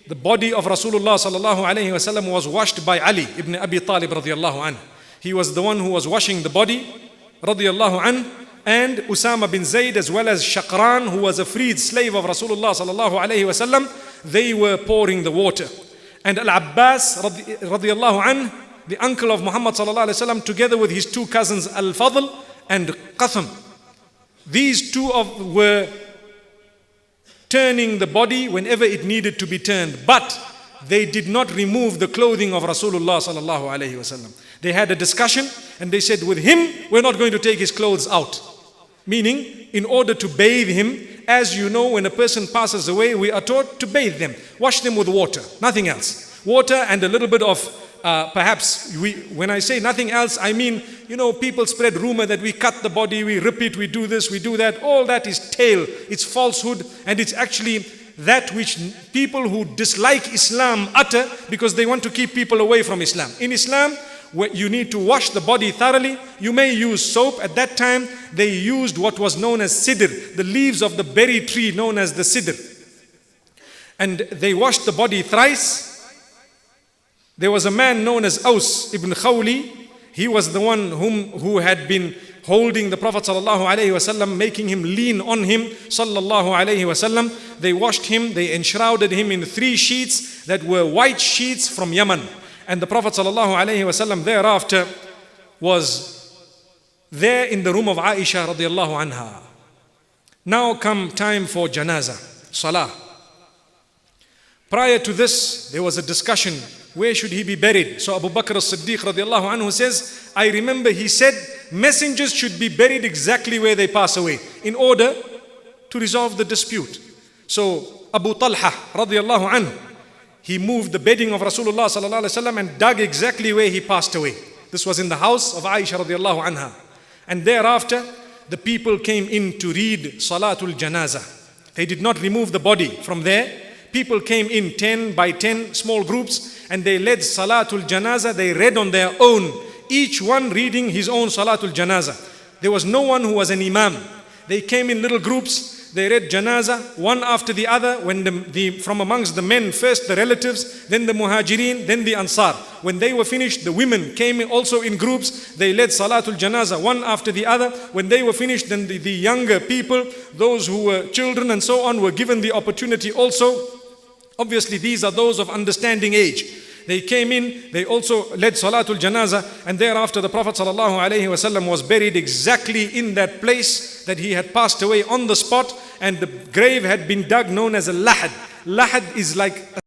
the body of Rasulullah Sallallahu Alaihi Wasallam was washed by Ali ibn Abi Talib radiyallahu anhu. He was the one who was washing the body radiyallahu anhu. And Usama bin Zayd, as well as Shaqran, who was a freed slave of Rasulullah Sallallahu Alaihi Wasallam, they were pouring the water. And Al-Abbas radiyallahu anhu, the uncle of Muhammad Sallallahu Alaihi Wasallam, together with his two cousins Al-Fadl and Qatham, these two were turning the body whenever it needed to be turned, but they did not remove the clothing of Rasulullah Sallallahu Alaihi Wasallam. They had a discussion and they said, with him, we're not going to take his clothes out. Meaning, in order to bathe him, as you know, when a person passes away, we are taught to bathe them, wash them with water, nothing else. Water and a little bit of, when I say nothing else, I mean, people spread rumor that we cut the body, we rip it, we do this, we do that. All that is tale, it's falsehood, and it's actually that which people who dislike Islam utter because they want to keep people away from Islam. In Islam, you need to wash the body thoroughly. You may use soap. At that time, they used what was known as sidr, the leaves of the berry tree known as the sidr. And they washed the body thrice. There was a man known as Aus ibn Khawli. He was the one who had been holding the Prophet Sallallahu Alaihi Wasallam, making him lean on him Sallallahu Alaihi Wasallam. They washed him, they enshrouded him in 3 sheets that were white sheets from Yemen. And the Prophet Sallallahu Alaihi Wasallam thereafter was there in the room of Aisha radiallahu anha. Now come time for janazah, salah. Prior to this, there was a discussion, where should he be buried? So Abu Bakr as-Siddiq radiallahu anhu says, I remember he said, messengers should be buried exactly where they pass away in order to resolve the dispute. So Abu Talha radiallahu anhu, he moved the bedding of Rasulullah Sallallahu Alaihi Wasallam and dug exactly where he passed away. This was in the house of Aisha radiallahu anha. And thereafter, the people came in to read Salatul Janazah. They did not remove the body from there. People came in 10 by 10 small groups and they led Salatul Janazah. They read on their own, each one reading his own Salatul Janazah. There was no one who was an imam. They came in little groups. They read janazah one after the other. When from amongst the men, first the relatives, then the muhajirin, then the ansar. When they were finished, the women came also in groups. They led salatul janazah one after the other. When they were finished, then the younger people, those who were children and so on, were given the opportunity also. Obviously, these are those of understanding age. They came in, they also led Salatul Janazah, and thereafter the Prophet Sallallahu Alaihi Wasallam was buried exactly in that place that he had passed away on the spot, and the grave had been dug known as a lahad. Lahad is like a